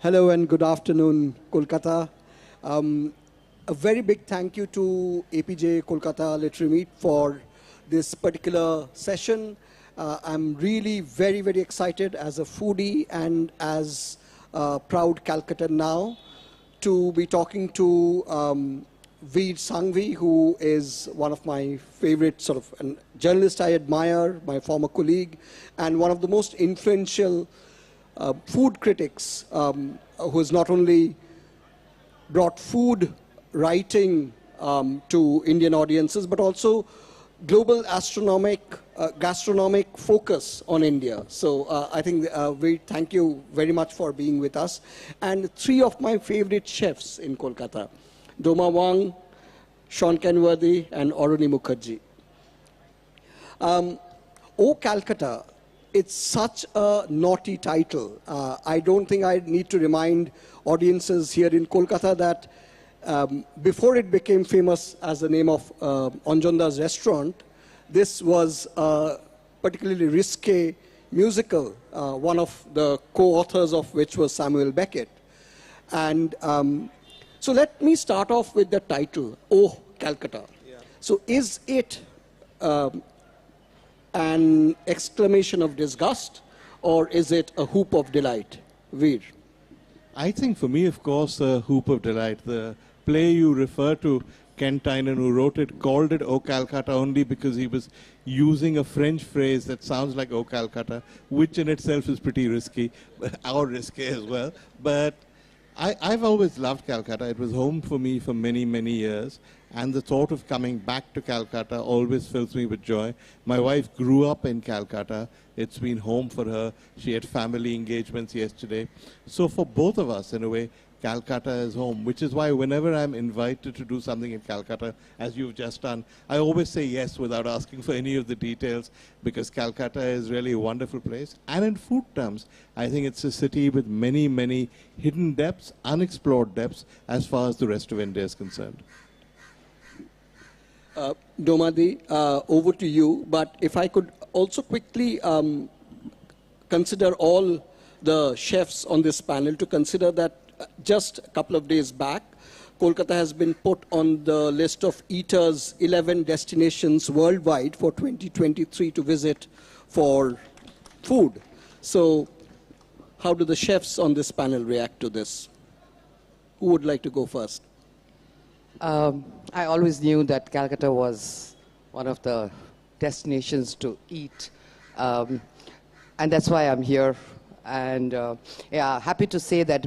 Hello and good afternoon, Kolkata. A very big thank you to Apeejay Kolkata Literary Meet for this particular session. I'm really very, very excited as a foodie and as a proud Calcutta now to be talking to Vir Sanghvi, who is one of my favorite sort of journalist I admire, my former colleague, and one of the most influential food critics who has not only brought food writing to Indian audiences, but also global gastronomic focus on India. So I think we thank you very much for being with us. And three of my favorite chefs in Kolkata, Doma Wang, Shaun Kenworthy, and Auroni Mookerjee. Oh Calcutta, it's such a naughty title. I don't think I need to remind audiences here in Kolkata that before it became famous as the name of Anjanda's restaurant, this was a particularly risque musical, one of the co-authors of which was Samuel Beckett. And so let me start off with the title, Oh Calcutta. Yeah. So is it an exclamation of disgust, or is it a whoop of delight? Vir? I think for me, of course, a whoop of delight. The play you refer to, Ken Tynan, who wrote it, called it O Calcutta only because he was using a French phrase that sounds like O Calcutta, which in itself is pretty risky, or risky as well. But I've always loved Calcutta. It was home for me for many, many years. And the thought of coming back to Calcutta always fills me with joy. My wife grew up in Calcutta. It's been home for her. She had family engagements yesterday. So for both of us, in a way, Calcutta is home, which is why whenever I'm invited to do something in Calcutta, as you've just done, I always say yes without asking for any of the details, because Calcutta is really a wonderful place. And in food terms, I think it's a city with many, many hidden depths, unexplored depths, as far as the rest of India is concerned. Domadi, over to you. But if I could also quickly consider all the chefs on this panel to consider that just a couple of days back, Kolkata has been put on the list of Eater's 11 destinations worldwide for 2023 to visit for food. So how do the chefs on this panel react to this? Who would like to go first? I always knew that Calcutta was one of the destinations to eat, and that's why I'm here. And yeah, happy to say that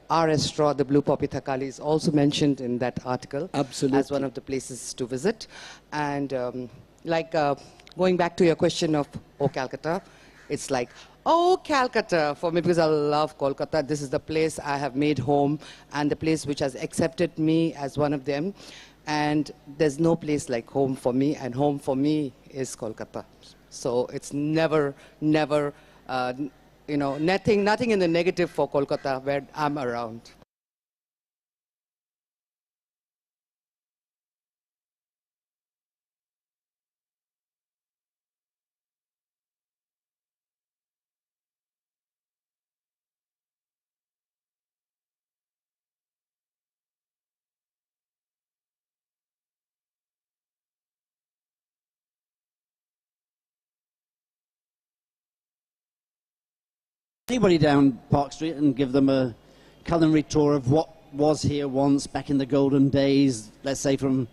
our restaurant, the Blue Poppy Thakali, is also mentioned in that article. Absolutely. As one of the places to visit. And going back to your question of Oh Calcutta, it's like, oh, Calcutta, for me, because I love Kolkata. This is the place I have made home and the place which has accepted me as one of them. And there's no place like home for me, and home for me is Kolkata. So it's never, nothing in the negative for Kolkata where I'm around. Anybody down Park Street and give them a culinary tour of what was here once back in the golden days, let's say from,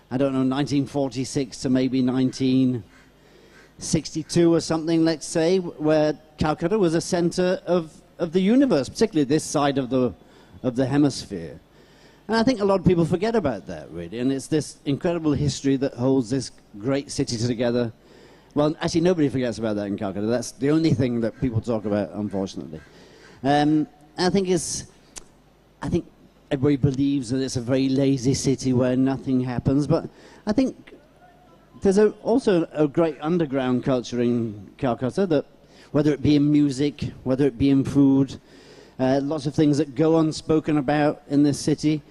I don't know, 1946 to maybe 1962 or something, let's say, where Calcutta was a center of the universe, particularly this side of the hemisphere. And I think a lot of people forget about that, really, and it's this incredible history that holds this great city together. Well, actually, nobody forgets about that in Calcutta. That's the only thing that people talk about, unfortunately. I think everybody believes that it's a very lazy city where nothing happens, but I think there's also a great underground culture in Calcutta, that whether it be in music, whether it be in food, lots of things that go unspoken about in this city,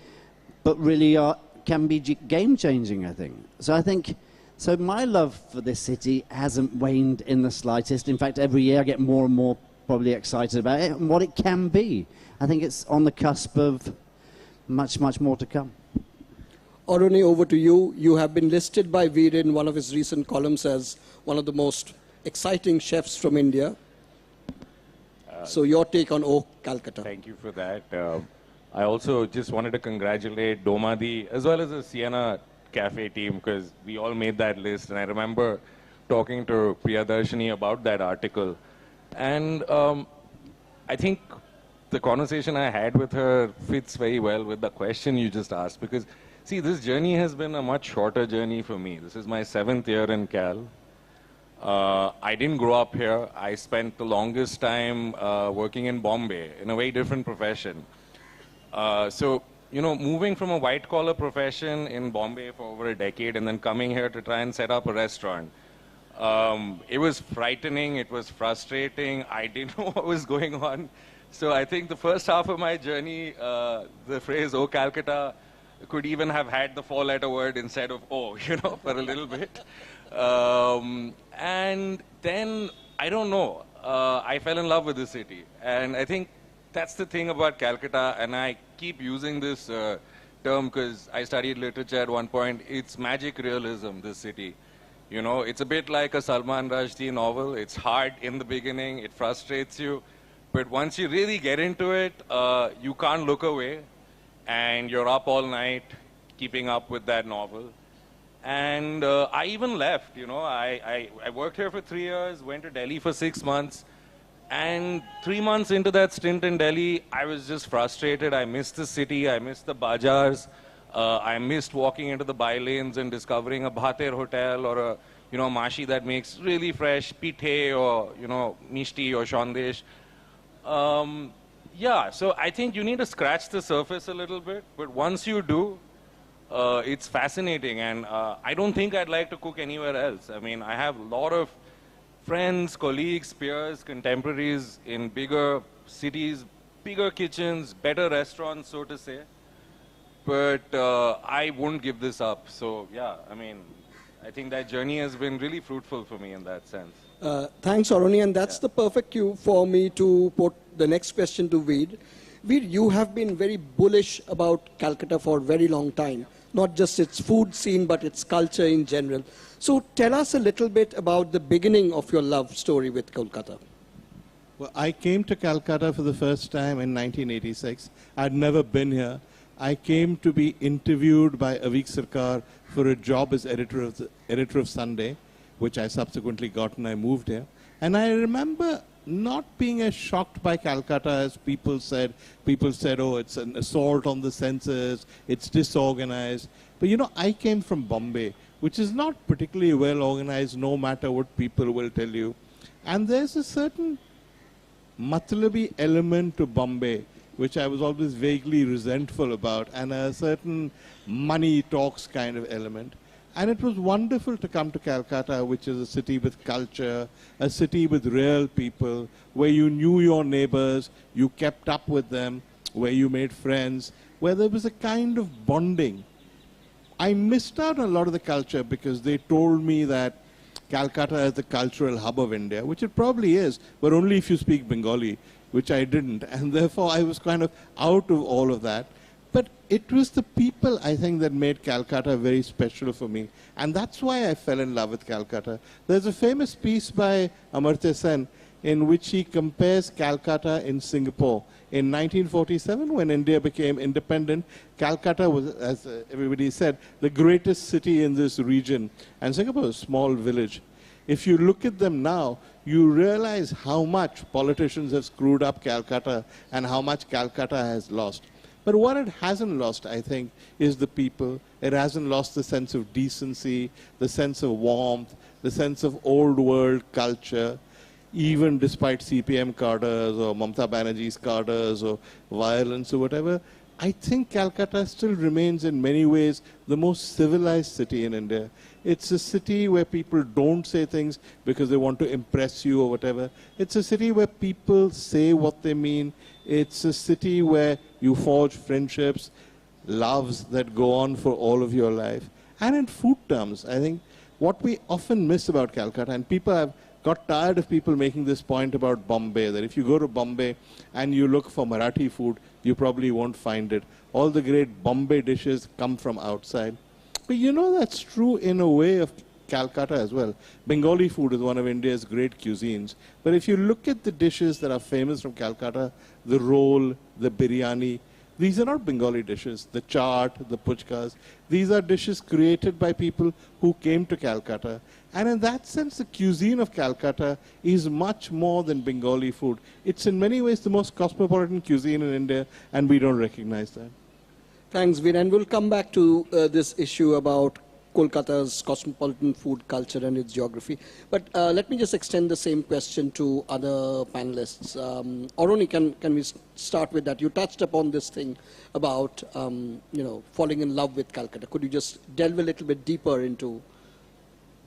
but really can be game-changing, I think. So my love for this city hasn't waned in the slightest. In fact, every year I get more and more probably excited about it and what it can be. I think it's on the cusp of much, much more to come. Auroni, over to you. You have been listed by Vir in one of his recent columns as one of the most exciting chefs from India. So your take on Calcutta. Thank you for that. I also just wanted to congratulate Doma as well as the Sienna Cafe team, because we all made that list. And I remember talking to Priyadarshini about that article. And I think the conversation I had with her fits very well with the question you just asked. Because, see, this journey has been a much shorter journey for me. This is my 7th year in Cal. I didn't grow up here. I spent the longest time working in Bombay in a very different profession. So, you know, moving from a white-collar profession in Bombay for over a decade and then coming here to try and set up a restaurant, it was frightening. It was frustrating. I didn't know what was going on. So I think the first half of my journey, the phrase, "Oh, Calcutta," could even have had the 4-letter word instead of "oh," you know, for a little bit. And then, I don't know, I fell in love with the city. And I think that's the thing about Calcutta, and I keep using this term because I studied literature at one point. It's magic realism, this city. You know, it's a bit like a Salman Rushdie novel. It's hard in the beginning, it frustrates you, but once you really get into it, you can't look away, and you're up all night keeping up with that novel. And I even left, you know, I worked here for 3 years, went to Delhi for 6 months, and 3 months into that stint in Delhi, I was just frustrated. I missed the city, I missed the bazaars, I missed walking into the by-lanes and discovering a Bhater hotel or a, you know, mashi that makes really fresh pithe or, you know, mishti or shandesh. Yeah, so I think you need to scratch the surface a little bit, but once you do, it's fascinating, and I don't think I'd like to cook anywhere else. I mean, I have a lot of friends, colleagues, peers, contemporaries in bigger cities, bigger kitchens, better restaurants, so to say. But I won't give this up. So, yeah, I mean, I think that journey has been really fruitful for me in that sense. Thanks, Auroni, and that's the perfect cue for me to put the next question to Vir. Vir, you have been very bullish about Calcutta for a very long time, not just its food scene, but its culture in general. So tell us a little bit about the beginning of your love story with Kolkata. Well, I came to Calcutta for the first time in 1986. I'd never been here. I came to be interviewed by Avik Sarkar for a job as editor of Sunday, which I subsequently got when I moved here. And I remember not being as shocked by Calcutta as people said. People said, oh, it's an assault on the senses, it's disorganized. But you know, I came from Bombay, which is not particularly well organized, no matter what people will tell you. And there's a certain matlabi element to Bombay, which I was always vaguely resentful about, and a certain money talks kind of element. And it was wonderful to come to Calcutta, which is a city with culture, a city with real people, where you knew your neighbors, you kept up with them, where you made friends, where there was a kind of bonding. I missed out on a lot of the culture because they told me that Calcutta is the cultural hub of India, which it probably is, but only if you speak Bengali, which I didn't. And therefore, I was kind of out of all of that. But it was the people, I think, that made Calcutta very special for me. And that's why I fell in love with Calcutta. There's a famous piece by Amartya Sen in which he compares Calcutta in Singapore. In 1947, when India became independent, Calcutta was, as everybody said, the greatest city in this region. And Singapore is a small village. If you look at them now, you realize how much politicians have screwed up Calcutta and how much Calcutta has lost. But what it hasn't lost, I think, is the people. It hasn't lost the sense of decency, the sense of warmth, the sense of old world culture, even despite CPM cadres or Mamata Banerjee's cadres or violence or whatever. I think Calcutta still remains in many ways the most civilized city in India. It's a city where people don't say things because they want to impress you or whatever. It's a city where people say what they mean. It's a city where you forge friendships, loves that go on for all of your life. And in food terms, I think what we often miss about Calcutta, and people have got tired of people making this point about Bombay, that if you go to Bombay and you look for Marathi food, you probably won't find it. All the great Bombay dishes come from outside. But you know, that's true in a way of Calcutta as well. Bengali food is one of India's great cuisines. But if you look at the dishes that are famous from Calcutta, the roll, the biryani, these are not Bengali dishes. The chaat, the puchkas, these are dishes created by people who came to Calcutta. And in that sense, the cuisine of Calcutta is much more than Bengali food. It's in many ways the most cosmopolitan cuisine in India, and we don't recognize that. Thanks, Vir. And we'll come back to this issue about Kolkata's cosmopolitan food culture and its geography. But let me just extend the same question to other panelists. Auroni, can we start with that? You touched upon this thing about falling in love with Calcutta. Could you just delve a little bit deeper into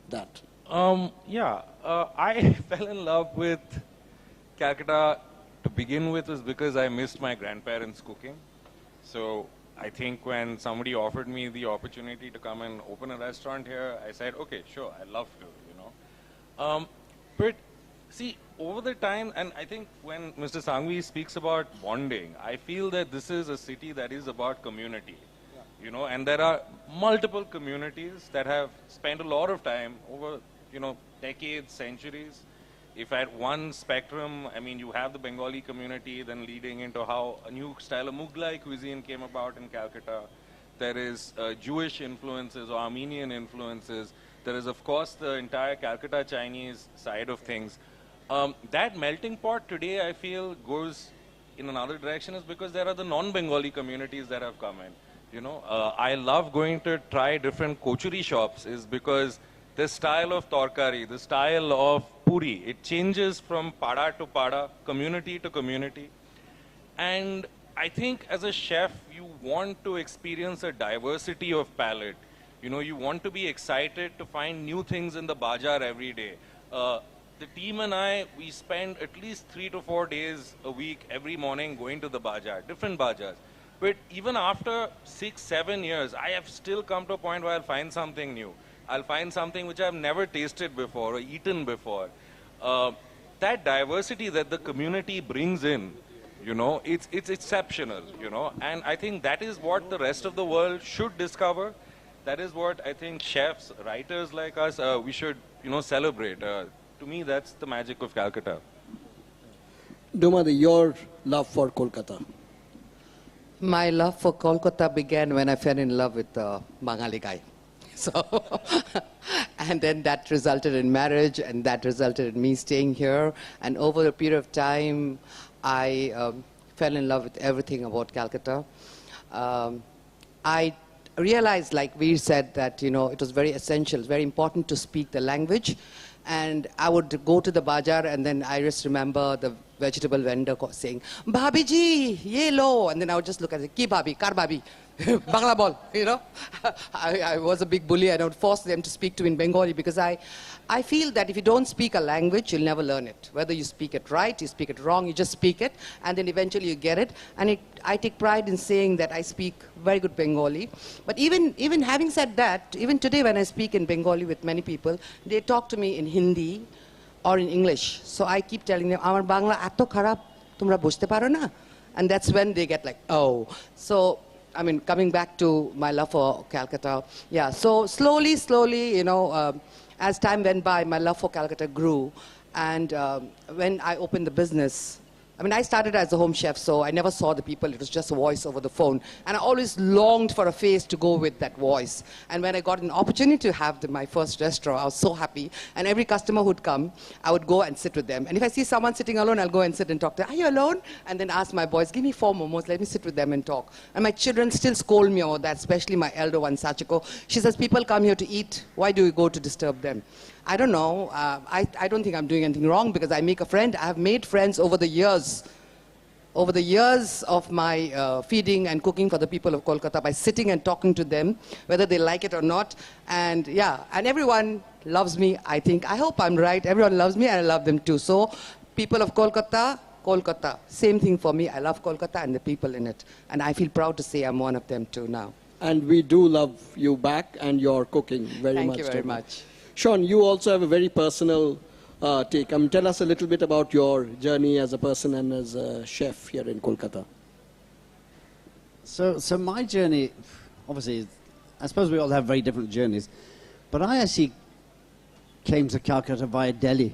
that? I fell in love with Calcutta to begin with was because I missed my grandparents' cooking. So I think when somebody offered me the opportunity to come and open a restaurant here, I said, okay, sure, I'd love to, But see, over the time, and I think when Mr. Sanghvi speaks about bonding, I feel that this is a city that is about community, and there are multiple communities that have spent a lot of time over, decades, centuries. If at one spectrum, I mean, you have the Bengali community, then leading into how a new style of Mughlai cuisine came about in Calcutta. There is Jewish influences or Armenian influences. There is, of course, the entire Calcutta Chinese side of things. That melting pot today, I feel, goes in another direction is because there are the non-Bengali communities that have come in. I love going to try different kochuri shops is because the style of torkari, the style of puri, it changes from pada to pada, community to community. And I think as a chef, you want to experience a diversity of palate. You want to be excited to find new things in the bazaar every day. The team and I, we spend at least 3 to 4 days a week, every morning going to the bazaar, different bazaars. But even after 6, 7 years, I have still come to a point where I'll find something new. I'll find something which I've never tasted before or eaten before. That diversity that the community brings in, it's exceptional, and I think that is what the rest of the world should discover. That is what I think chefs, writers like us, we should, celebrate. To me, that's the magic of Calcutta. Doma, your love for Kolkata. My love for Kolkata began when I fell in love with the Bengali guy. So, and then that resulted in marriage, and that resulted in me staying here. And over a period of time, I fell in love with everything about Calcutta. I realized, like Vir said, that it was very essential, very important to speak the language. And I would go to the bazaar, and then I just remember the vegetable vendor saying, "Bhabhi ji, ye lo," and then I would just look at it, "Ki bhabhi, kar bhabhi." Bangla bol, I was a big bully, and I would force them to speak to me in Bengali because I feel that if you don't speak a language, you'll never learn it. Whether you speak it right, you speak it wrong, you just speak it, and then eventually you get it. And I take pride in saying that I speak very good Bengali. But even having said that, even today when I speak in Bengali with many people, they talk to me in Hindi or in English. So I keep telling them, "Amar Bangla eto kharap, tumra bujhte paro na?" And that's when they get like, oh. So I mean, coming back to my love for Calcutta, yeah, so slowly, as time went by, my love for Calcutta grew. And when I opened the business, I mean, I started as a home chef, so I never saw the people. It was just a voice over the phone. And I always longed for a face to go with that voice. And when I got an opportunity to have my first restaurant, I was so happy. And every customer who'd come, I would go and sit with them. And if I see someone sitting alone, I'll go and sit and talk to them. "Are you alone?" And then ask my boys, "Give me 4 momos, let me sit with them and talk." And my children still scold me over that, especially my elder one, Sachiko. She says, "People come here to eat. Why do you go to disturb them?" I don't know. I don't think I'm doing anything wrong because I make a friend. I have made friends over the years. Over the years of my feeding and cooking for the people of Kolkata by sitting and talking to them, whether they like it or not. And yeah, and everyone loves me, I think. I hope I'm right. Everyone loves me and I love them too. So people of Kolkata, Kolkata, same thing for me. I love Kolkata and the people in it. And I feel proud to say I'm one of them too now. And we do love you back and your cooking very much. Thank you very much. Shaun, you also have a very personal take. Tell us a little bit about your journey as a person and as a chef here in Kolkata. So my journey, obviously, I suppose we all have very different journeys, but I actually came to Calcutta via Delhi.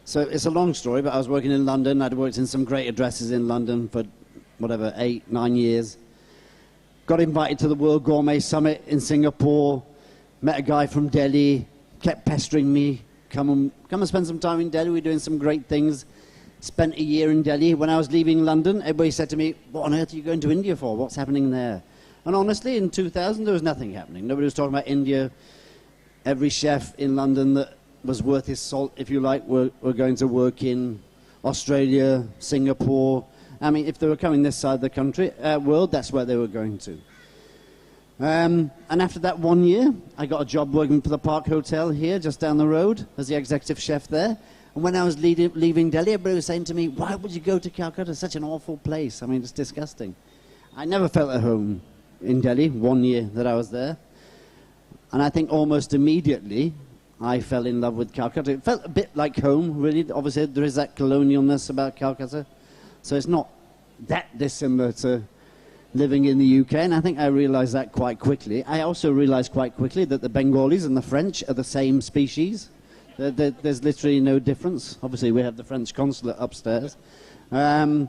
So it's a long story, but I was working in London. I'd worked in some great addresses in London for, 8, 9 years. Got invited to the World Gourmet Summit in Singapore, met a guy from Delhi, kept pestering me, come and spend some time in Delhi, we're doing some great things. Spent a year in Delhi. When I was leaving London, everybody said to me, what on earth are you going to India for? What's happening there? And honestly, in 2000, there was nothing happening. Nobody was talking about India. Every chef in London that was worth his salt, if you like, were going to work in Australia, Singapore. I mean, if they were coming this side of the country, world, that's where they were going to. And after that 1 year, I got a job working for the Park Hotel here, just down the road, as the executive chef there. And when I was leaving Delhi, everybody was saying to me, why would you go to Calcutta? It's such an awful place. I mean, it's disgusting. I never felt at home in Delhi, 1 year that I was there. And I think almost immediately, I fell in love with Calcutta. It felt a bit like home, really. Obviously, there is that colonialness about Calcutta. So it's not that dissimilar to living in the UK, and I think I realized that quite quickly. I also realized quite quickly that the Bengalis and the French are the same species. There's literally no difference. Obviously, we have the French consulate upstairs. They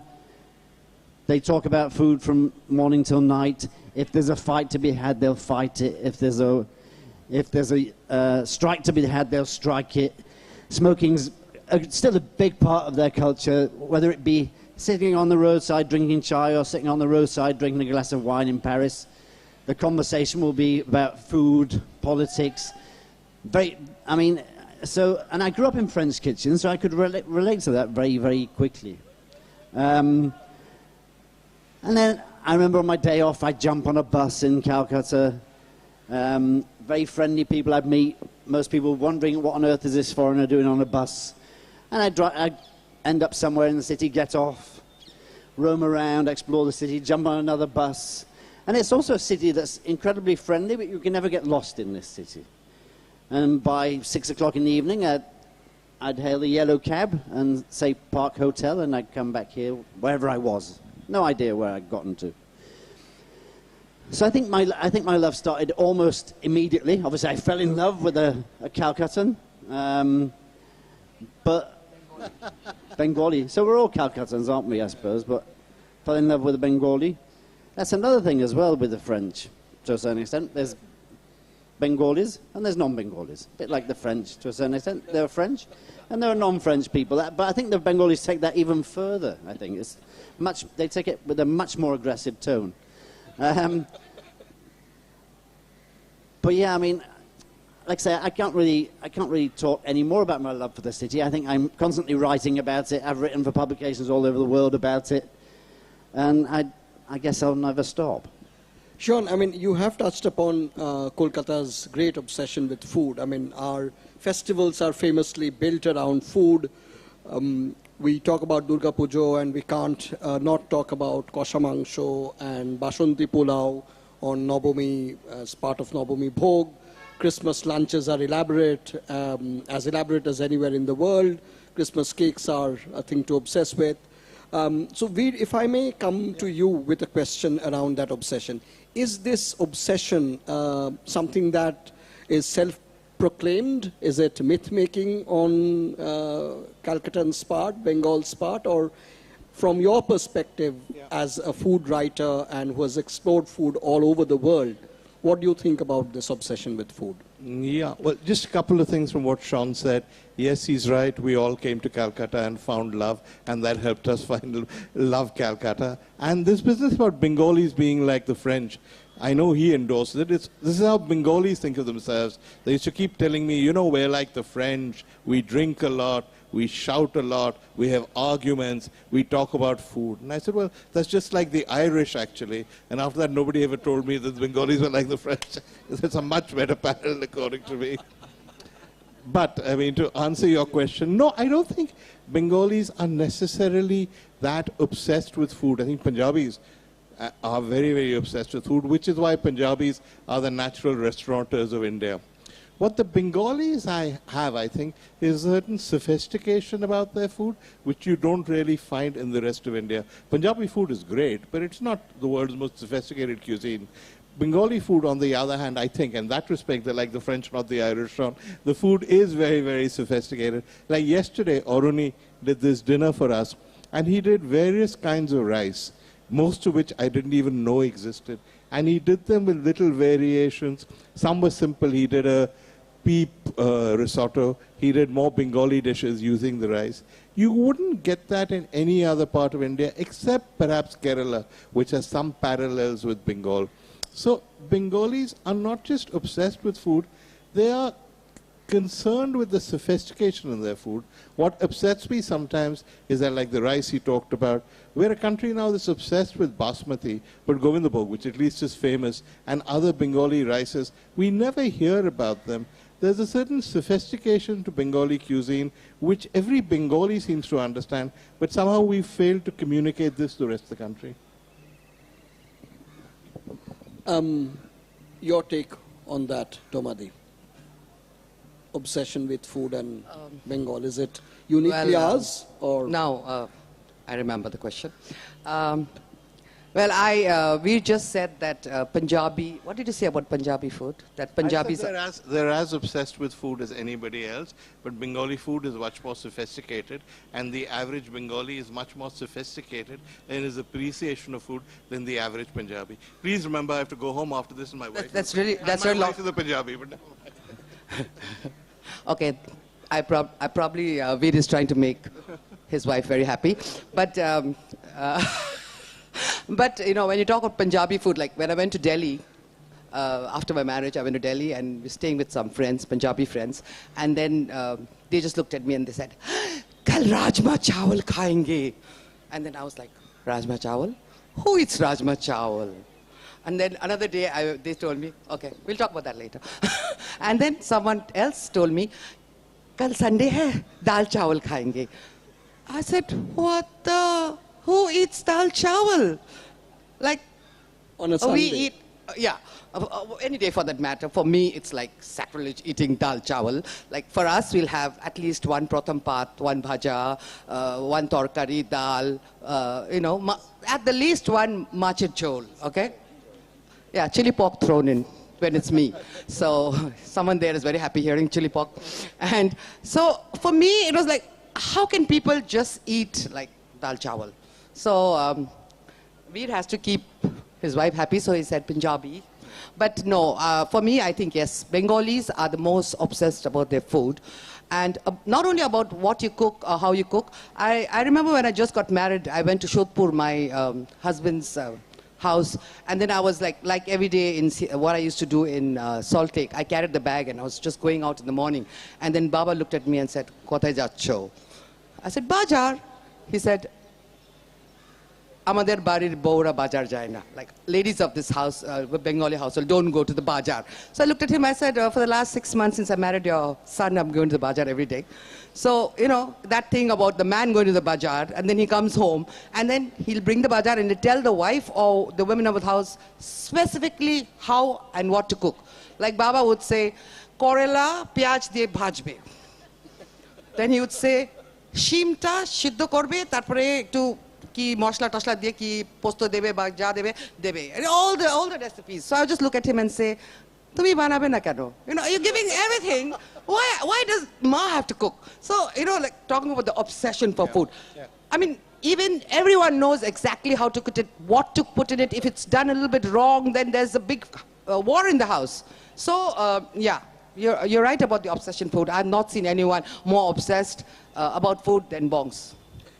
talk about food from morning till night. If there's a fight to be had, they'll fight it. If there's a strike to be had, they'll strike it. Smoking's still a big part of their culture, whether it be sitting on the roadside drinking chai or sitting on the roadside drinking a glass of wine in Paris. The conversation will be about food, politics. And I grew up in French kitchens, so I could relate to that very, very quickly. And then I remember on my day off, I'd jump on a bus in Calcutta. Very friendly people I'd meet. Most people wondering, what on earth is this foreigner doing on a bus? And I'd end up somewhere in the city, get off, roam around, explore the city, jump on another bus. And it's also a city that's incredibly friendly, but you can never get lost in this city. And by 6 o'clock in the evening, I'd hail a yellow cab and say Park Hotel, and I'd come back here, wherever I was. No idea where I'd gotten to. So I think my love started almost immediately. Obviously, I fell in love with a Calcuttan. But Bengali. So we're all Calcuttans, aren't we, I suppose, but fell in love with a Bengali. That's another thing as well with the French, to a certain extent. There's Bengalis and there's non-Bengalis. A bit like the French, to a certain extent. There are French and there are non-French people. But I think the Bengalis take that even further, I think. They take it with a much more aggressive tone. But yeah, I mean, like I say, I can't really talk any more about my love for the city. I think I'm constantly writing about it. I've written for publications all over the world about it. And I guess I'll never stop. Shaun, I mean, you have touched upon Kolkata's great obsession with food. I mean, our festivals are famously built around food. We talk about Durga Pujo and we can't not talk about Kosha Mangsho and Bashanti Pulao on Nobami as part of Nobami Bhog. Christmas lunches are elaborate as anywhere in the world. Christmas cakes are a thing to obsess with. So Vir, if I may come to you with a question around that obsession. Is this obsession something that is self-proclaimed? Is it myth-making on Calcuttan's part, Bengal's part? Or from your perspective as a food writer and who has explored food all over the world, what do you think about this obsession with food? Yeah, well, just a couple of things from what Shaun said. Yes, he's right. We all came to Calcutta and found love, and that helped us love Calcutta. And this business about Bengalis being like the French, I know he endorses it. This is how Bengalis think of themselves. They used to keep telling me, you know, we're like the French. We drink a lot. We shout a lot. We have arguments. We talk about food. And I said, well, that's just like the Irish, actually. And after that, nobody ever told me that the Bengalis were like the French. It's a much better parallel, according to me. But, I mean, to answer your question, no, I don't think Bengalis are necessarily that obsessed with food. I think Punjabis are very, very obsessed with food, which is why Punjabis are the natural restaurateurs of India. What the Bengalis have, I think, is a certain sophistication about their food, which you don't really find in the rest of India. Punjabi food is great, but it's not the world's most sophisticated cuisine. Bengali food, on the other hand, I think, in that respect, they're like the French, not the Irish, Shaun. The food is very, very sophisticated. Like yesterday, Auroni did this dinner for us, and he did various kinds of rice, most of which I didn't even know existed. And he did them with little variations. Some were simple. He did a pea risotto. He did more Bengali dishes using the rice. You wouldn't get that in any other part of India, except perhaps Kerala, which has some parallels with Bengal. So Bengalis are not just obsessed with food, they are concerned with the sophistication in their food. What upsets me sometimes is that, like the rice he talked about, we're a country now that's obsessed with basmati, but Govindabhog, which at least is famous, and other Bengali rices, we never hear about them. There's a certain sophistication to Bengali cuisine, which every Bengali seems to understand, but somehow we've failed to communicate this to the rest of the country. Your take on that, Tomadi? Obsession with food and Bengal, is it uniquely ours? Or Now, I remember the question. We just said that Punjabi, what did you say about Punjabi food? That Punjabis They're as obsessed with food as anybody else, but Bengali food is much more sophisticated, and the average Bengali is much more sophisticated in his appreciation of food than the average Punjabi. Please remember, I have to go home after this, and my wife. That's really my long. wife is a Punjabi, but never mind. Okay, I probably Vir is trying to make his wife very happy, but but you know, when you talk about Punjabi food, like when I went to Delhi after my marriage, I went to Delhi and was staying with some friends, Punjabi friends, and then they just looked at me and they said, "Kal rajma chawal khayenge," and then I was like, "Rajma chawal? Who eats rajma chawal?" And then another day, they told me, okay, we'll talk about that later. And then someone else told me, "Kal Sunday hai, dal chawal khayenge." I said, "What the? Who eats dal chawal?" Like, on a Sunday? we eat, any day for that matter. For me, it's like sacrilege eating dal chawal. Like for us, we'll have at least one pratham pat, one bhaja, one torkari dal, at the least one machid chol, okay? Yeah, chili pork thrown in when it's me. So someone there is very happy hearing chili pork. And so for me, it was like, how can people just eat like dal chawal? So Vir has to keep his wife happy, so he said Punjabi. But no, for me, I think, yes, Bengalis are the most obsessed about their food. And not only about what you cook or how you cook. I remember when I just got married, I went to Shodhpur, my husband's house, and then I was like every day in what I used to do in Salt Lake, I carried the bag and I was just going out in the morning, and then Baba looked at me and said, "Kothay jaccho?" I said, "Bajar." He said, "Amader barir boura bajar jay na." Like ladies of this house, Bengali household, don't go to the bajar. So I looked at him, I said, "For the last 6 months since I married your son, I'm going to the bajar every day." So, that thing about the man going to the bazaar, and then he comes home, and then he'll bring the bazaar and he'll tell the wife or the women of the house specifically how and what to cook. Like Baba would say, "Korela piyaj diye bhajbe." Then he would say, "Shimta siddho korbe, tarpore ekটু ki mosla tosla diye ki posto debe ba ja debe." And all the recipes. So I would just look at him and say, "Tumi banabe na keno?" You're giving everything. Why does Ma have to cook? So, like talking about the obsession for food. Yeah. I mean, even everyone knows exactly how to cook it, what to put in it. If it's done a little bit wrong, then there's a big war in the house. So, you're right about the obsession food. I've not seen anyone more obsessed about food than Bongs.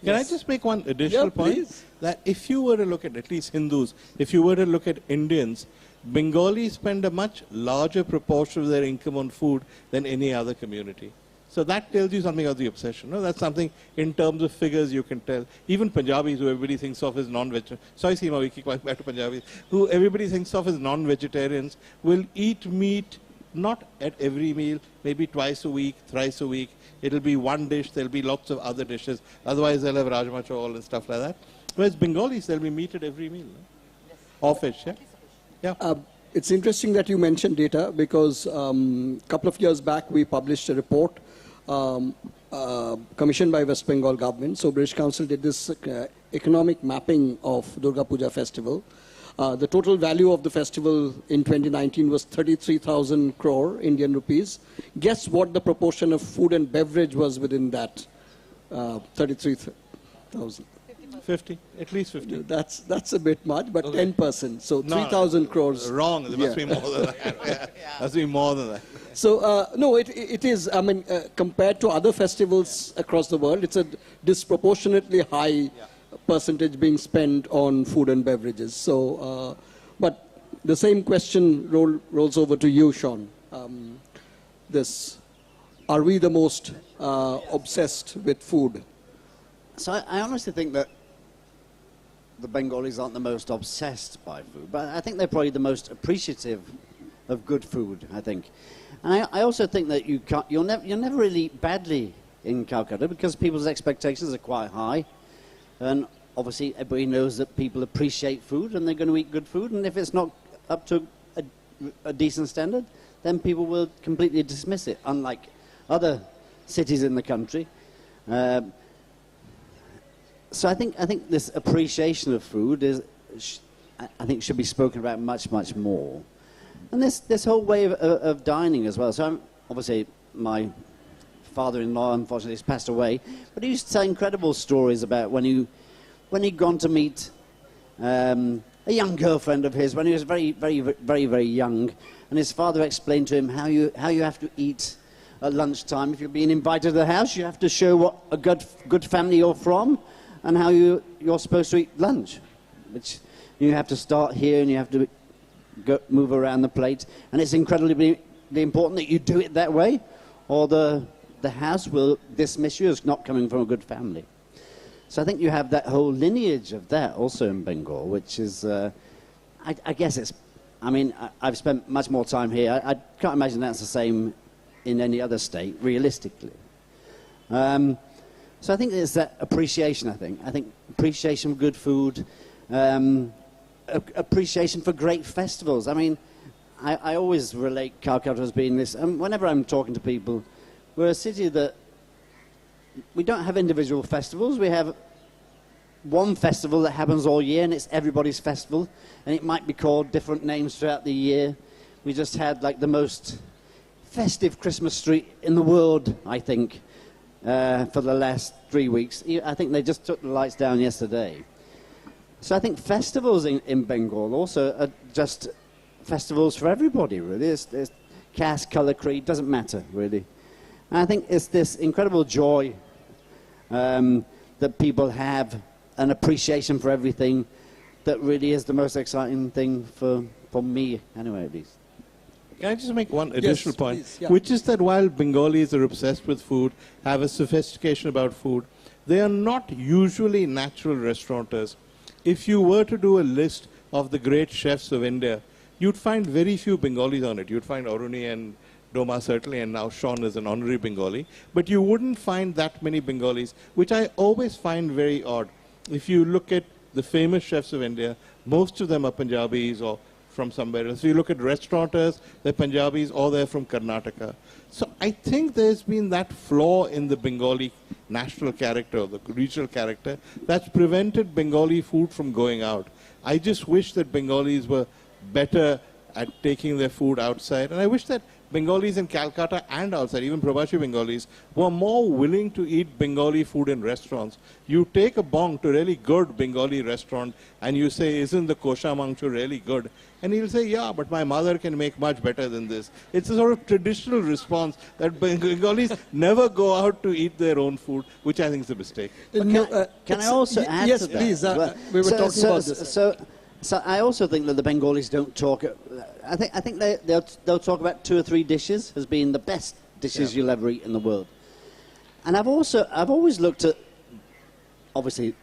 Can I just make one additional point? Please. That if you were to look at least Hindus, if you were to look at Indians, Bengalis spend a much larger proportion of their income on food than any other community. So that tells you something of the obsession. No? That's something in terms of figures you can tell. Even Punjabis, who everybody thinks of as non-vegetarians, sorry Seema, we keep going back to Punjabis, who everybody thinks of as non-vegetarians, will eat meat not at every meal, maybe twice a week, thrice a week. It'll be one dish, there'll be lots of other dishes. Otherwise, they'll have rajma chawal and stuff like that. Whereas Bengalis, there'll be meat at every meal. No? Yes. Or fish, yeah? Yeah. It's interesting that you mentioned data because a couple of years back we published a report commissioned by West Bengal government. So British Council did this economic mapping of Durga Puja festival. The total value of the festival in 2019 was 33,000 crore Indian rupees. Guess what the proportion of food and beverage was within that 33,000? 50, at least 50. That's a bit much, but Okay. 10%. So No, 3,000 crores. Wrong. There must be more than that. Yeah. Must be more than that. So, no, it is, I mean, compared to other festivals across the world, it's a disproportionately high percentage being spent on food and beverages. So, but the same question rolls over to you, Shaun. Are we the most obsessed with food? So I honestly think that the Bengalis aren't the most obsessed by food, but I think they're probably the most appreciative of good food, I think. And I also think that you're never really badly in Calcutta because people's expectations are quite high. And obviously everybody knows that people appreciate food and they're going to eat good food. And if it's not up to a decent standard, then people will completely dismiss it, unlike other cities in the country. So I think this appreciation of food I think should be spoken about much, much more. And this whole way of dining as well. So obviously my father-in-law unfortunately has passed away, but he used to tell incredible stories about when he'd gone to meet a young girlfriend of his when he was very, very, very, very young, and his father explained to him how you have to eat at lunchtime. If you're being invited to the house, you have to show what a good family you're from, and how you're supposed to eat lunch, which you have to start here and you have to move around the plate, and it's incredibly important that you do it that way, or the house will dismiss you as not coming from a good family. So I think you have that whole lineage of that also in Bengal, which is, I guess it's, I mean, I've spent much more time here. I can't imagine that's the same in any other state, realistically. So I think there's that appreciation, I think appreciation for good food, appreciation for great festivals. I mean, I always relate Calcutta as being this, whenever I'm talking to people, we're a city that, we don't have individual festivals, we have one festival that happens all year, and it's everybody's festival, and it might be called different names throughout the year. We just had like the most festive Christmas street in the world, I think, for the last 3 weeks. I think they just took the lights down yesterday. So I think festivals in Bengal also are just festivals for everybody, really. It's caste, colour, creed, doesn't matter, really. And I think it's this incredible joy that people have, an appreciation for everything, that really is the most exciting thing for me, anyway, at least. Can I just make one additional point, please, yeah. which is that while Bengalis are obsessed with food, have a sophistication about food, they are not usually natural restaurateurs. If you were to do a list of the great chefs of India, you'd find very few Bengalis on it. You'd find Auroni and Doma certainly, and now Shaun is an honorary Bengali. But you wouldn't find that many Bengalis, which I always find very odd. If you look at the famous chefs of India, most of them are Punjabis or from somewhere else. If you look at restaurateurs, they're Punjabis or they're from Karnataka. So I think there's been that flaw in the Bengali national character, or the regional character, that's prevented Bengali food from going out. I just wish that Bengalis were better at taking their food outside. And I wish that Bengalis in Calcutta and outside, even Prabashi Bengalis, were more willing to eat Bengali food in restaurants. You take a bong to a really good Bengali restaurant and you say, isn't the kosha mangcho really good? And he'll say, yeah, but my mother can make much better than this. It's a sort of traditional response that Bengalis never go out to eat their own food, which I think is a mistake. Can I also add yes, to that? please. Well, We were talking about this. So I also think that the Bengalis don't talk. I think they'll talk about 2 or 3 dishes as being the best dishes you'll ever eat in the world. And I've always looked at, obviously,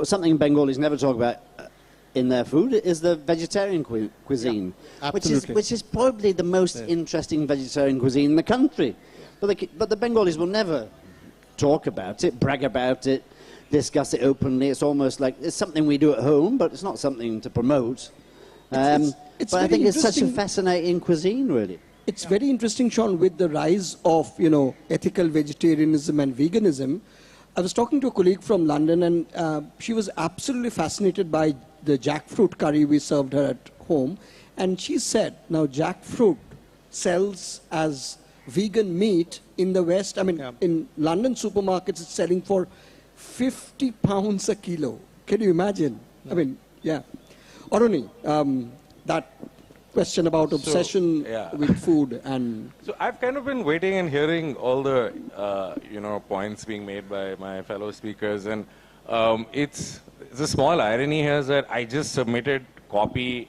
something Bengalis never talk about in their food is the vegetarian cuisine, which is probably the most interesting vegetarian cuisine in the country. But the Bengalis will never talk about it, brag about it, discuss it openly. It's almost like it's something we do at home, but it's not something to promote. it's But I very think it's such a interesting. fascinating cuisine, really. It's very interesting, Shaun, with the rise of, ethical vegetarianism and veganism. I was talking to a colleague from London, and she was absolutely fascinated by the jackfruit curry we served her at home. And she said, now jackfruit sells as vegan meat in the West. I mean, in London supermarkets, it's selling for 50 pounds a kilo. Can you imagine? I mean, yeah. Auroni, that question about obsession with food and... So I've kind of been waiting and hearing all the, points being made by my fellow speakers. And it's a small irony here is that I just submitted copy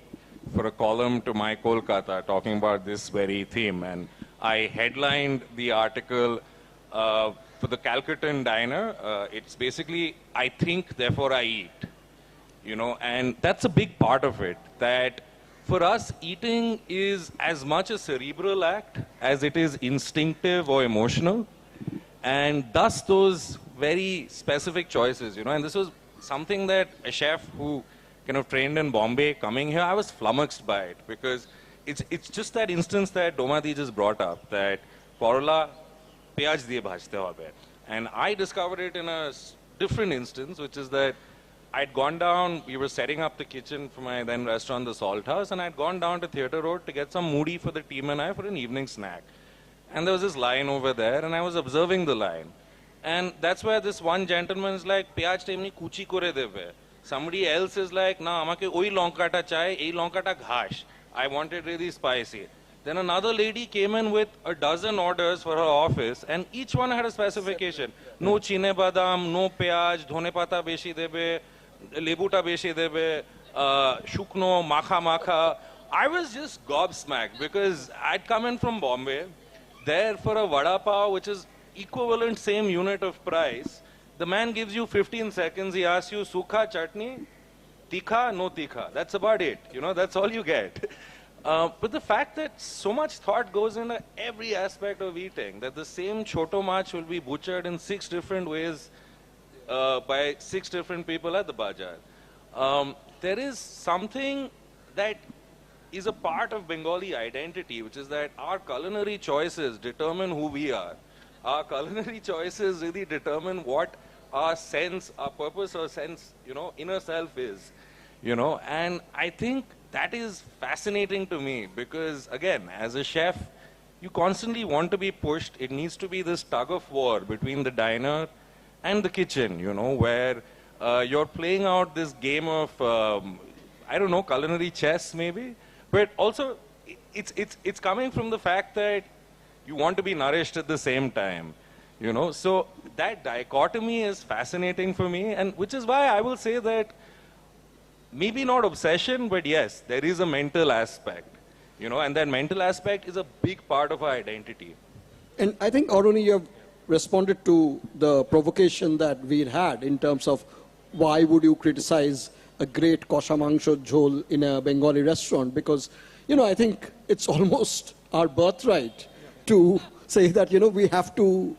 for a column to my Kolkata talking about this very theme. And I headlined the article for the Calcutta diner. It's basically, I think, therefore I eat. And that's a big part of it, that for us, eating is as much a cerebral act as it is instinctive or emotional. And thus those very specific choices, and this was something that a chef who kind of trained in Bombay coming here, I was flummoxed by it, because it's just that instance that Doma Di just brought up, that Korla peyaj diye bhajte hobe. And I discovered it in a different instance, which is that I'd gone down, we were setting up the kitchen for my then restaurant, the Salt House, and I'd gone down to Theatre Road to get some moody for the team and I for an evening snack. And there was this line over there, and I was observing the line. And that's where this one gentleman is like, peyaj temni kuchi kore debe. Somebody else is like, na, amake oi lonkata chai, ei lonkata ghash. I want it really spicy. Then another lady came in with a dozen orders for her office, and each one had a specification. No chine badam, no peyaj, dhone pata beshi debe, lebuta beshi debe, shukno, makha. I was just gobsmacked because I'd come in from Bombay. There for a vada pav, which is equivalent same unit of price, the man gives you 15 seconds. He asks you, sukha chutney, tikha, no tikha. That's about it. That's all you get. But the fact that so much thought goes into every aspect of eating, that the same choto mach will be butchered in 6 different ways by 6 different people at the bazaar. There is something that is a part of Bengali identity, which is that our culinary choices determine who we are. Our culinary choices really determine what our sense, our purpose or sense, inner self is. And I think that is fascinating to me because, again, as a chef, you constantly want to be pushed. It needs to be this tug of war between the diner and the kitchen, where you're playing out this game of, culinary chess maybe. But also, it's coming from the fact that you want to be nourished at the same time, So that dichotomy is fascinating for me, and which is why I will say that maybe not obsession, but yes, there is a mental aspect, and that mental aspect is a big part of our identity. And I think, Auroni, you have responded to the provocation that we had in terms of why would you criticize a great kosha mangsho jhol in a Bengali restaurant, because, I think it's almost our birthright to say that, we have to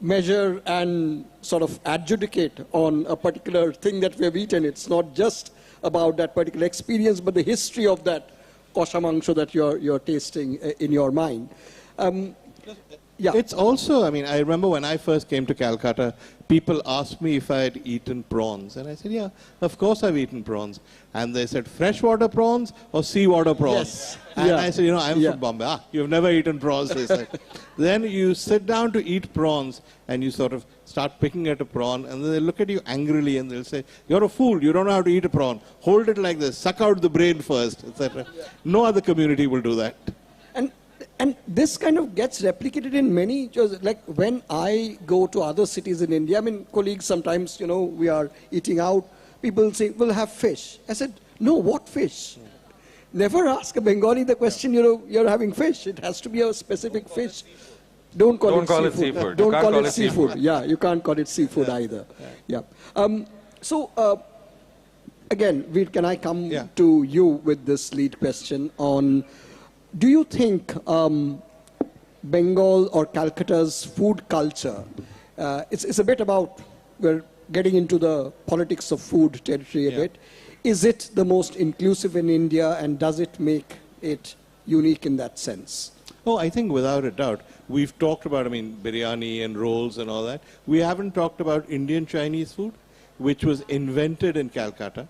measure and sort of adjudicate on a particular thing that we have eaten. It's not just about that particular experience, but the history of that kosha mangsho that you're tasting in your mind. Yeah. It's also, I remember when I first came to Calcutta, people asked me if I had eaten prawns. And I said, yeah, of course I've eaten prawns. And they said, freshwater prawns or seawater prawns? Yes. And Yeah. I said, I'm from Bombay. You've never eaten prawns, they said. Then you sit down to eat prawns and you sort of start picking at a prawn and then they look at you angrily and they'll say, you're a fool, you don't know how to eat a prawn. Hold it like this, suck out the brain first, etc. No other community will do that. And this kind of gets replicated in many, like when I go to other cities in India, colleagues sometimes, we are eating out, people say, we'll have fish. I said, no, what fish? Never ask a Bengali the question, you're having fish. It has to be a specific fish. Don't call it seafood. Don't call it seafood. Yeah, you can't call it seafood either. Yeah. Again, Vir, can I come to you with this lead question on, do you think Bengal or Calcutta's food culture, it's a bit about, we're getting into the politics of food territory a bit, is it the most inclusive in India, and does it make it unique in that sense? Oh, I think without a doubt. We've talked about, biryani and rolls and all that. We haven't talked about Indian Chinese food, which was invented in Calcutta.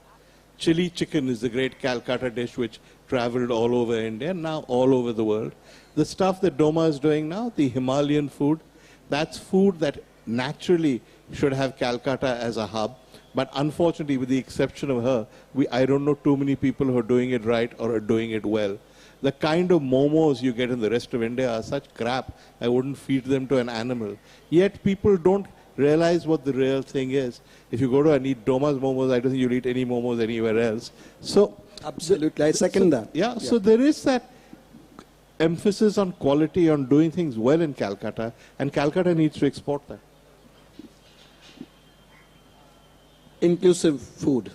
Chili chicken is the great Calcutta dish which traveled all over India, now all over the world. The stuff that Doma is doing now, the Himalayan food, that's food that naturally should have Calcutta as a hub. But unfortunately, with the exception of her, I don't know too many people who are doing it right or are doing it well. The kind of momos you get in the rest of India are such crap, I wouldn't feed them to an animal. Yet people don't realize what the real thing is. If you go to and eat Doma's momos, I don't think you'll eat any momos anywhere else. So, absolutely, I second that. Yeah, so there is that emphasis on quality, on doing things well in Calcutta, and Calcutta needs to export that. Inclusive food.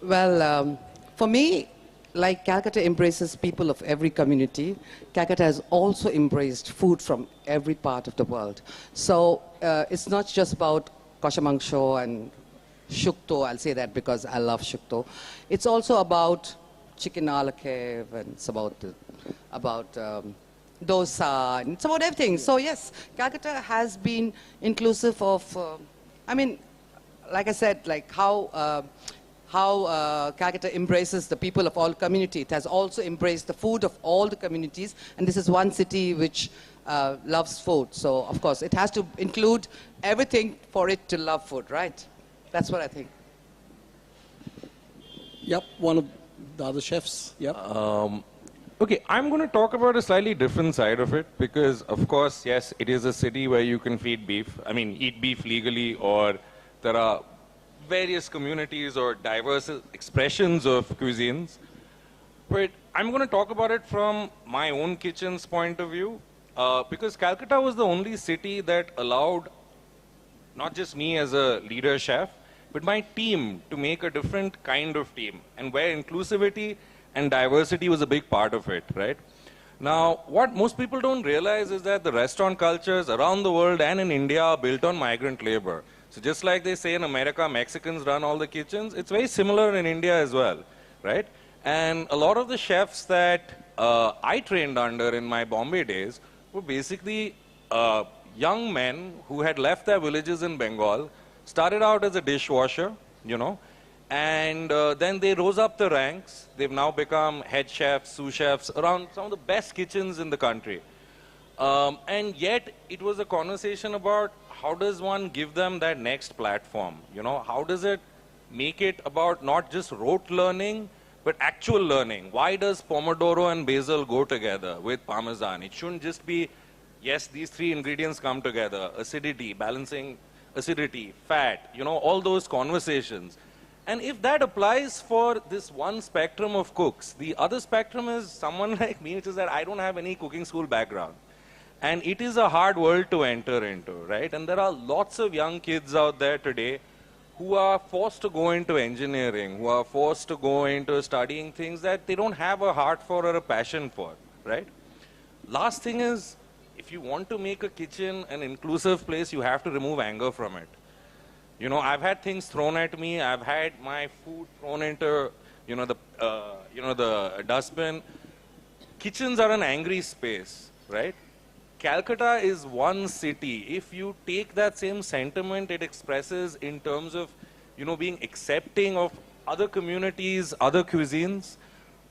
Well, for me, like Calcutta embraces people of every community, Calcutta has also embraced food from every part of the world. So it's not just about koshamangsho and shukto, I'll say that because I love shukto. It's also about chicken alakev, and it's about dosa, and it's about everything. So yes, Calcutta has been inclusive of, like I said, like how Calcutta embraces the people of all communities. It has also embraced the food of all the communities, and this is one city which loves food. So, of course, it has to include everything for it to love food, right? That's what I think. Yep, one of the other chefs. Yep. Okay, I'm going to talk about a slightly different side of it because, of course, yes, it is a city where you can feed beef. Eat beef legally, or there are various communities or diverse expressions of cuisines. But I'm going to talk about it from my own kitchen's point of view because Calcutta was the only city that allowed not just me as a leader chef, but my team to make a different kind of team, and where inclusivity and diversity was a big part of it, right? Now, what most people don't realize is that the restaurant cultures around the world and in India are built on migrant labor. So just like they say in America, Mexicans run all the kitchens, it's very similar in India as well, right? And a lot of the chefs that I trained under in my Bombay days were basically young men who had left their villages in Bengal, started out as a dishwasher, and then they rose up the ranks. They've now become head chefs, sous chefs, around some of the best kitchens in the country. And yet, it was a conversation about how does one give them that next platform? How does it make it about not just rote learning, but actual learning? Why does pomodoro and basil go together with parmesan? It shouldn't just be, yes, these three ingredients come together, acidity, balancing acidity, fat, all those conversations. And if that applies for this one spectrum of cooks, the other spectrum is someone like me, which is that I don't have any cooking school background. And it is a hard world to enter into, right? And there are lots of young kids out there today who are forced to go into engineering, who are forced to go into studying things that they don't have a heart for or a passion for, right? Last thing is, if you want to make a kitchen an inclusive place, you have to remove anger from it. I've had things thrown at me. I've had my food thrown into, the dustbin. Kitchens are an angry space, right? Calcutta is one city. If you take that same sentiment it expresses in terms of, being accepting of other communities, other cuisines,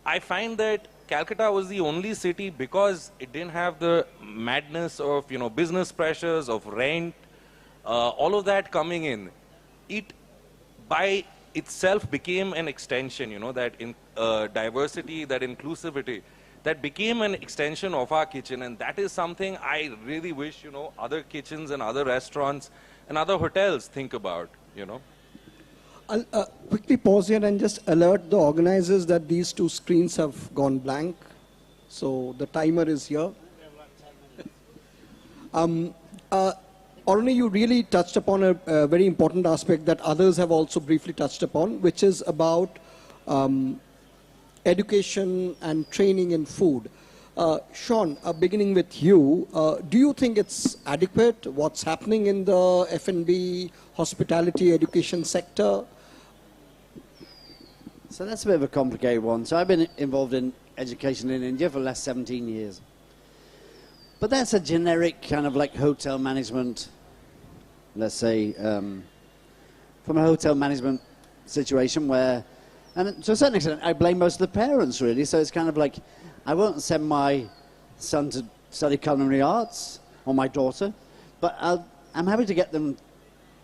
I find that Calcutta was the only city, because it didn't have the madness of, business pressures, of rent, all of that coming in. It, by itself, became an extension, that diversity, that inclusivity, that became an extension of our kitchen. And that is something I really wish, other kitchens and other restaurants and other hotels think about, I'll quickly pause here and just alert the organizers that these two screens have gone blank. So the timer is here. Auroni, you really touched upon a very important aspect that others have also briefly touched upon, which is about education and training in food. Shaun, beginning with you, do you think it's adequate what's happening in the F&B, hospitality, education sector? So that's a bit of a complicated one. So I've been involved in education in India for the last 17 years. But that's a generic kind of like hotel management, let's say, from a hotel management situation where, and to a certain extent, I blame most of the parents, really. So it's kind of like, I won't send my son to study culinary arts, or my daughter, but I'm happy to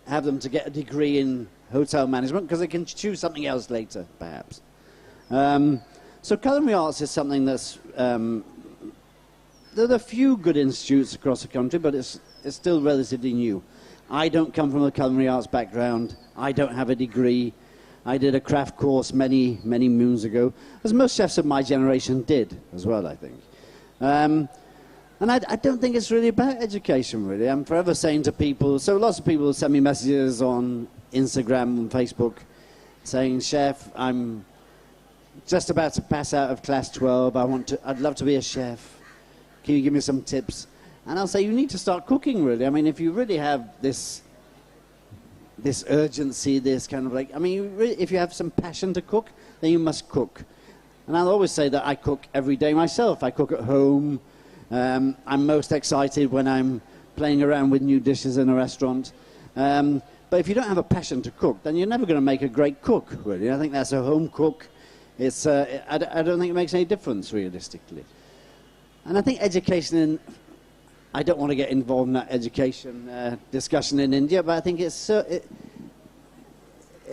have them to get a degree in hotel management, because they can choose something else later, perhaps. So culinary arts is something that's, there are a few good institutes across the country, but it's still relatively new. I don't come from a culinary arts background. I don't have a degree. I did a craft course many, many moons ago, as most chefs of my generation did as well, I think. And I don't think it's really about education, really. I'm forever saying to people, so lots of people send me messages on Instagram and Facebook saying, Chef, I'm just about to pass out of class 12. I'd love to be a chef. Can you give me some tips? And I'll say, you need to start cooking, really. I mean, if you really have this urgency, this kind of like, I mean, if you have some passion to cook, then you must cook. And I'll always say that I cook every day myself. I cook at home. I'm most excited when I'm playing around with new dishes in a restaurant. But if you don't have a passion to cook, then you're never going to make a great cook, really. I think that's a home cook. I don't think it makes any difference, realistically. And I think education I don't want to get involved in that education discussion in India, but I think it's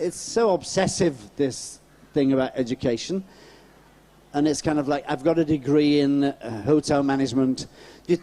so obsessive, this thing about education. And it's kind of like, I've got a degree in hotel management.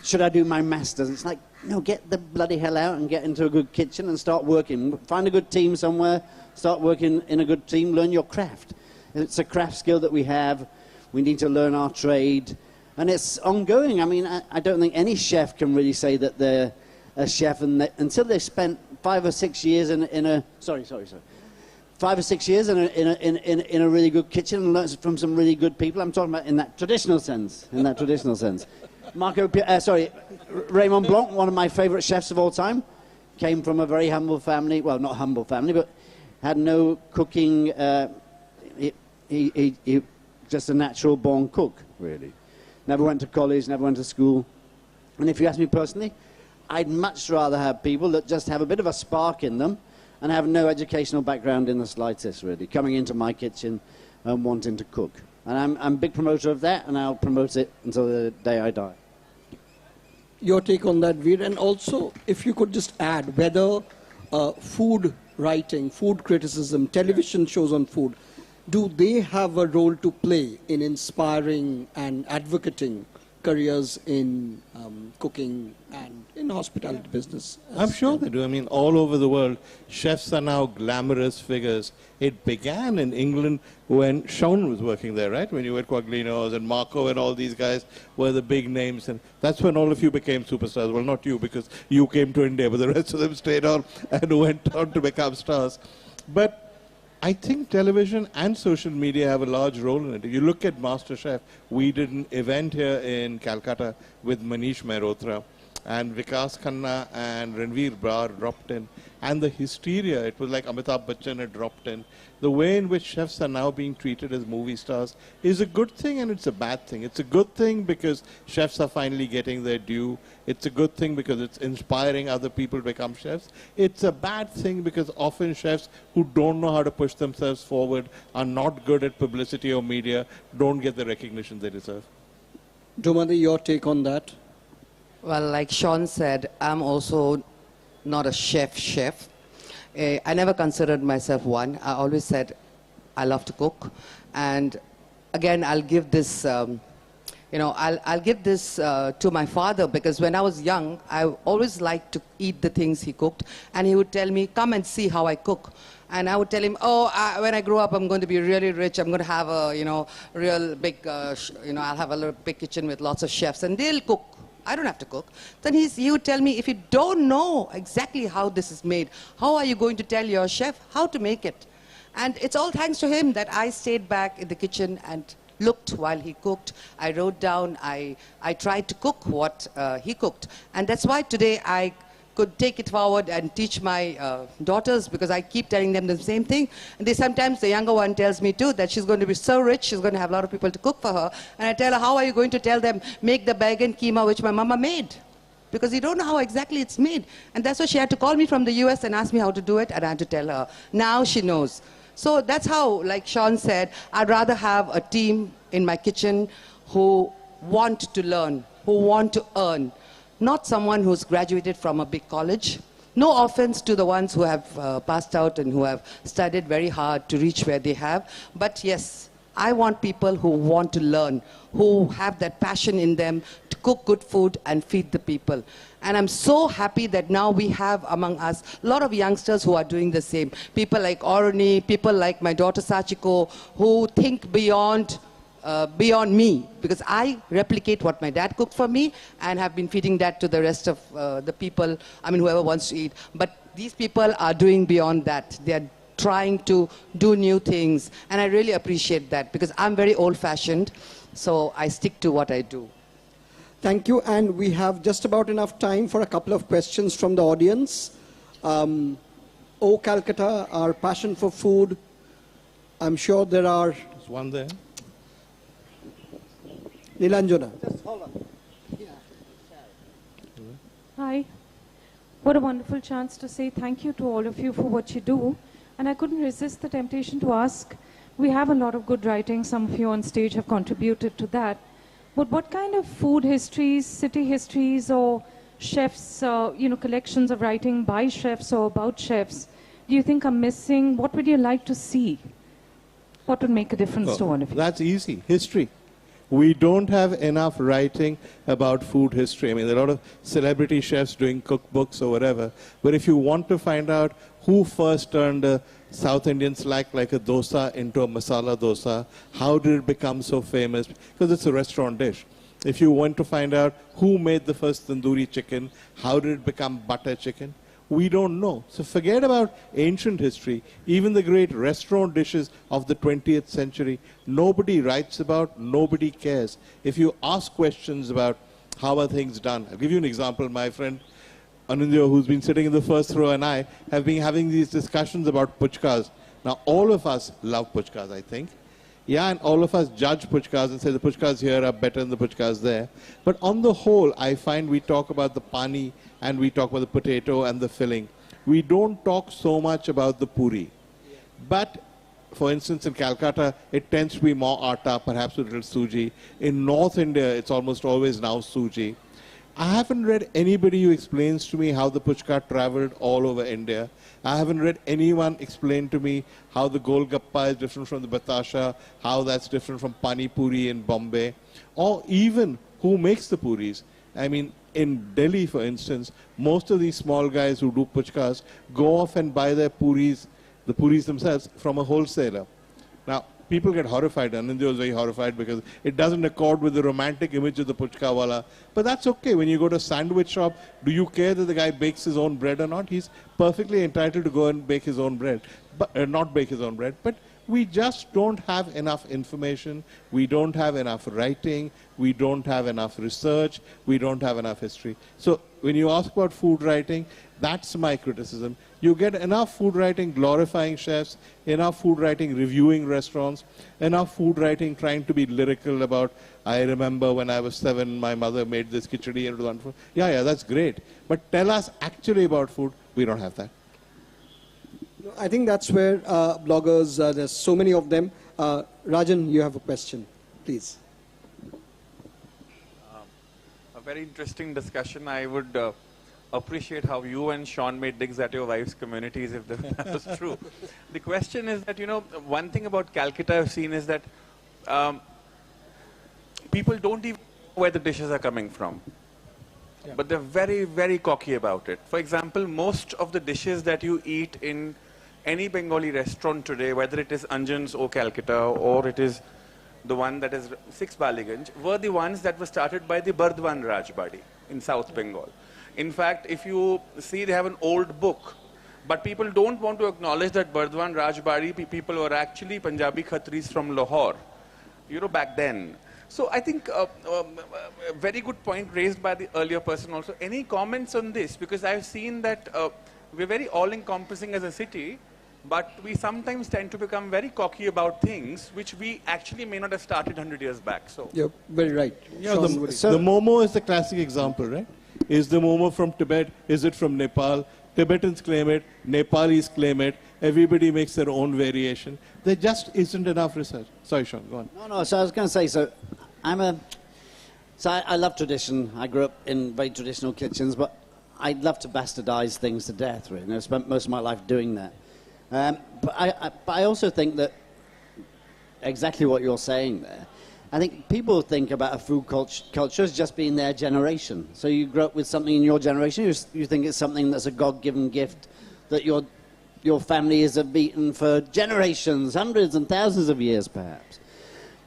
Should I do my master's? It's like, no, get the bloody hell out and get into a good kitchen and start working. Find a good team somewhere, start working in a good team, learn your craft. It's a craft skill that we have. We need to learn our trade. And it's ongoing. I mean, I don't think any chef can really say that they're a chef until they've spent 5 or 6 years in a 5 or 6 years in a really good kitchen and learned from some really good people. I'm talking about in that traditional sense. Raymond Blanc, one of my favorite chefs of all time, came from a very humble family. Well, not humble family, but had no cooking. He just a natural born cook, really. Never went to college, never went to school. And if you ask me personally, I'd much rather have people that just have a bit of a spark in them and have no educational background in the slightest, really, coming into my kitchen and wanting to cook. And I'm a big promoter of that, and I'll promote it until the day I die. Your take on that, Vir, and also if you could just add whether food writing, food criticism, television shows on food, do they have a role to play in inspiring and advocating careers in cooking and in hospitality business? I'm sure they do. I mean, all over the world, chefs are now glamorous figures. It began in England when Shaun was working there, right? When you were at Quaglinos and Marco and all these guys were the big names. And that's when all of you became superstars. Well, not you, because you came to India, but the rest of them stayed on and went on to become stars. But I think television and social media have a large role in it. If you look at MasterChef, we did an event here in Calcutta with Manish Mehrotra, and Vikas Khanna and Ranveer Brar dropped in. And the hysteria, it was like Amitabh Bachchan had dropped in. The way in which chefs are now being treated as movie stars is a good thing and it's a bad thing. It's a good thing because chefs are finally getting their due. It's a good thing because it's inspiring other people to become chefs. It's a bad thing because often chefs who don't know how to push themselves forward, are not good at publicity or media, don't get the recognition they deserve. Doma, your take on that? Well, like Shaun said, I'm also not a chef. I never considered myself one. I always said I love to cook. And again, I'll give this, I'll give this to my father, because when I was young, I always liked to eat the things he cooked. And he would tell me, come and see how I cook. And I would tell him, when I grow up, I'm going to be really rich. I'm going to have a, real big, I'll have a little big kitchen with lots of chefs, and they'll cook. I don't have to cook. Then he would tell me, if you don't know exactly how this is made, how are you going to tell your chef how to make it? And it's all thanks to him that I stayed back in the kitchen and looked while he cooked. I wrote down, I tried to cook what he cooked. And that's why today I could take it forward and teach my daughters, because I keep telling them the same thing. And they sometimes, the younger one tells me too, that she's going to be so rich, she's going to have a lot of people to cook for her. And I tell her, how are you going to tell them, make the baigan keema which my mama made? Because you don't know how exactly it's made. And that's why she had to call me from the US and ask me how to do it, and I had to tell her. Now she knows. So that's how, like Shaun said, I'd rather have a team in my kitchen who want to learn, who want to earn, not someone who's graduated from a big college. No offense to the ones who have passed out and who have studied very hard to reach where they have. But yes, I want people who want to learn, who have that passion in them to cook good food and feed the people. And I'm so happy that now we have among us a lot of youngsters who are doing the same. People like Auroni, people like my daughter Sachiko, who think beyond me, because I replicate what my dad cooked for me and have been feeding that to the rest of the people, I mean whoever wants to eat. But these people are doing beyond that. They are trying to do new things, and I really appreciate that, because I'm very old-fashioned, so I stick to what I do. Thank you, and we have just about enough time for a couple of questions from the audience. Oh Calcutta, our passion for food. I'm sure there are... There's one there. Nilanjana. Hi. What a wonderful chance to say thank you to all of you for what you do. And I couldn't resist the temptation to ask, we have a lot of good writing, some of you on stage have contributed to that. But what kind of food histories, city histories, or chefs, collections of writing by chefs or about chefs do you think are missing? What would you like to see? What would make a difference to all of you? That's easy. History. We don't have enough writing about food history. I mean, there are a lot of celebrity chefs doing cookbooks or whatever. But if you want to find out who first turned a South Indian snack like a dosa into a masala dosa, how did it become so famous? Because it's a restaurant dish. If you want to find out who made the first tandoori chicken, how did it become butter chicken? We don't know. So forget about ancient history. Even the great restaurant dishes of the 20th century, nobody writes about, nobody cares. If you ask questions about how are things done, I'll give you an example. My friend Anindya, who's been sitting in the first row, and I have been having these discussions about puchkas. Now, all of us love puchkas, I think. Yeah, and all of us judge puchkas and say the puchkas here are better than the puchkas there. But on the whole, I find we talk about the pani and we talk about the potato and the filling. We don't talk so much about the puri. But, for instance, in Calcutta, it tends to be more atta, perhaps with a little suji. In North India, it's almost always now suji. I haven't read anybody who explains to me how the puchka traveled all over India. I haven't read anyone explain to me how the golgappa is different from the batasha, how that's different from pani puri in Bombay, or even who makes the puris. I mean, in Delhi, for instance, most of these small guys who do puchkas go off and buy their puris, the puris themselves, from a wholesaler. Now, people get horrified. Anindya was very horrified because it doesn't accord with the romantic image of the puchka wala. But that's okay. When you go to a sandwich shop, do you care that the guy bakes his own bread or not? He's perfectly entitled to go and bake his own bread, but not bake his own bread. But we just don't have enough information. We don't have enough writing. We don't have enough research. We don't have enough history. So when you ask about food writing, that's my criticism. You get enough food writing glorifying chefs, enough food writing reviewing restaurants, enough food writing trying to be lyrical about, I remember when I was 7, my mother made this khichdi and it was wonderful. Yeah, that's great. But tell us actually about food, we don't have that. I think that's where bloggers, there's so many of them. Rajan, you have a question, please. A very interesting discussion. I would appreciate how you and Shaun made digs at your wife's communities, if that was true. The question is that, one thing about Calcutta I've seen is that people don't even know where the dishes are coming from. Yeah. But they're very, very cocky about it. For example, most of the dishes that you eat in any Bengali restaurant today, whether it is Anjan's or Calcutta or it is the one that is 6 Baliganj, were the ones that were started by the Bardwan Rajbadi in South Bengal. In fact, if you see, they have an old book, but people don't want to acknowledge that Bardwan Rajbadi people were actually Punjabi Khatris from Lahore, back then. So I think a very good point raised by the earlier person also. Any comments on this? Because I've seen that we're very all-encompassing as a city, but we sometimes tend to become very cocky about things which we actually may not have started 100 years back. So You're very right. Yeah, Shaun, the, what do you the Momo is the classic example, right? Is the Momo from Tibet? Is it from Nepal? Tibetans claim it, Nepalis claim it, everybody makes their own variation. There just isn't enough research. Sorry, Shaun, go on. No, so I was going to say, I love tradition. I grew up in very traditional kitchens, but I love to bastardize things to death, really. And I spent most of my life doing that. But I also think that exactly what you're saying there, I think people think about a food culture as just being their generation. So you grow up with something in your generation, you think it's something that's a God-given gift that your family has eaten for generations, hundreds and thousands of years perhaps.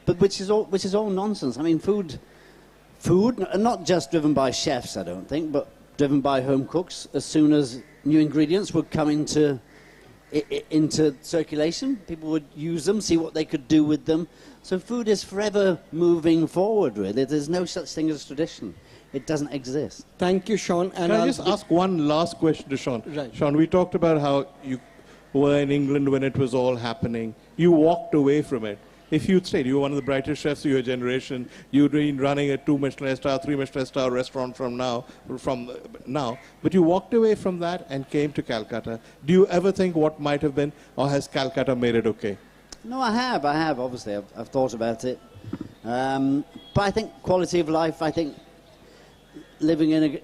But which is all nonsense. I mean, food, not just driven by chefs, I don't think, but driven by home cooks. As soon as new ingredients would come into circulation, people would use them, see what they could do with them. So food is forever moving forward, really. There's no such thing as tradition. It doesn't exist. Thank you, Shaun. And Can I just ask one last question to Shaun? Right. Shaun, we talked about how you were in England when it was all happening. You walked away from it. If you'd stayed, you were one of the brightest chefs of your generation. You'd been running a 2 Michelin star, 3 Michelin star restaurant from now. But you walked away from that and came to Calcutta. Do you ever think what might have been, or has Calcutta made it okay? No, I have, obviously. I've thought about it. But I think quality of life, I think living in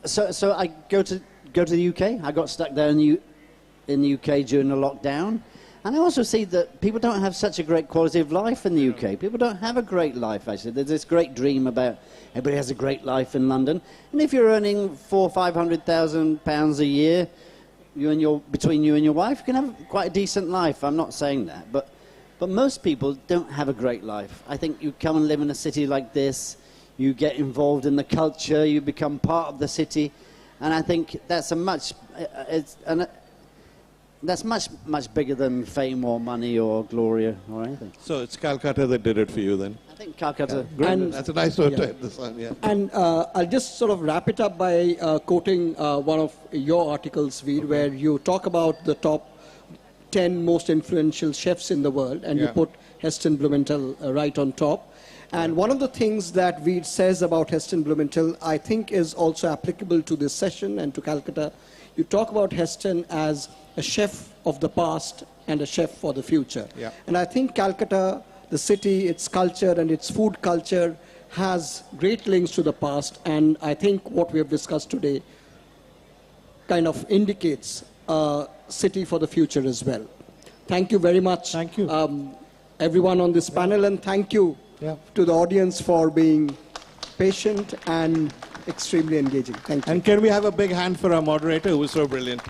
a... So I go to the UK. I got stuck there in the UK during the lockdown. And I also see that people don't have such a great quality of life in the UK. People don't have a great life, actually. There's this great dream about everybody has a great life in London. And if you're earning £400,000 or £500,000 a year, between you and your wife, you can have quite a decent life. I'm not saying that. But most people don't have a great life. I think you come and live in a city like this, you get involved in the culture, you become part of the city. And I think that's that's much bigger than fame or money or glory or anything. So it's Calcutta that did it for you then? I think Calcutta... Great. And- That's a nice note to end this on, yeah. And I'll just sort of wrap it up by quoting one of your articles, Vir, where you talk about the top 10 most influential chefs in the world, and you put Heston Blumenthal right on top. And one of the things that Vir says about Heston Blumenthal, I think, is also applicable to this session and to Calcutta. You talk about Heston as a chef of the past and a chef for the future. Yeah. And I think Calcutta, the city, its culture and its food culture has great links to the past. And I think what we have discussed today kind of indicates a city for the future as well. Thank you very much. Thank you. Everyone on this panel, and thank you to the audience for being patient and extremely engaging. Thank you. And can we have a big hand for our moderator who was so brilliant?